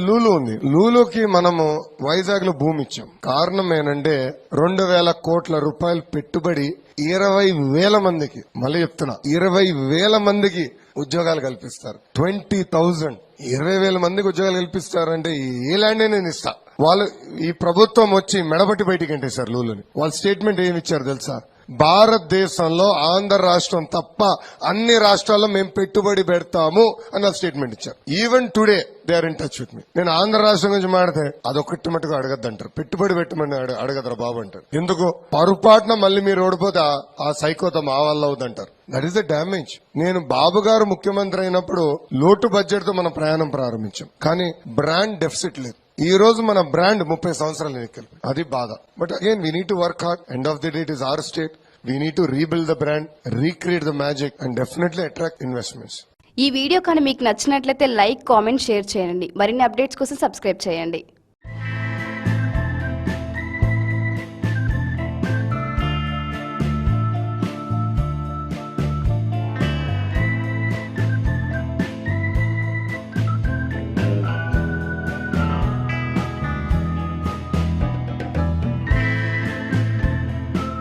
లూలు ఉంది. లూలుకి మనము వైజాగ్ లో భూమి ఇచ్చాం. కారణం ఏంటంటే 2,000 కోట్ల రూపాయలు పెట్టుబడి 20,000 మందికి, మళ్ళీ చెప్తున్నా 20,000 మందికి ఉద్యోగాలు కల్పిస్తారు. 20,000 20,000 మందికి ఉద్యోగాలు కల్పిస్తారంటే ఏ ల్యాండ్ నేను ఇస్తా. వాళ్ళు ఈ ప్రభుత్వం వచ్చి మెడబట్టి బయటికి ఎంటేశారు లూలుని. వాళ్ళ స్టేట్మెంట్ ఏమి ఇచ్చారు తెలుసా? భారతదేశంలో ఆంధ్ర రాష్ట్రం తప్ప అన్ని రాష్ట్రాల్లో మేము పెట్టుబడి పెడతాము అన్న స్టేట్మెంట్ ఇచ్చారు. Even today they are in touch with me. నేను ఆంధ్ర రాష్ట్రం గురించి మాడితే అదొకటి మటుకు అడగద్దంటారు, పెట్టుబడి పెట్టమని అడగదరా బాబు అంటారు. ఎందుకు? పొరపాటున మళ్ళీ మీరు ఓడిపోతే ఆ సైకోత మా వల్ల అవుతుంటారు. That is the damage. నేను బాబు గారు ముఖ్యమంత్రి అయినప్పుడు లోటు బడ్జెట్ తో మనం ప్రయాణం ప్రారంభించాం, కానీ బ్రాండ్ డెఫిసిట్ లేదు. ఈ రోజు మన బ్రాండ్ 30 సంవత్సరాలు ఎన్నికలు, అది బాధ. But again we need to work hard. End of the day it is our state. We need to rebuild the brand, recreate the magic and definitely attract investments. ఈ video కానీ మీకు నచ్చినట్లయితే లైక్, కామెంట్, షేర్ చేయండి. మరిన్ని updates కోసం subscribe చేయండి.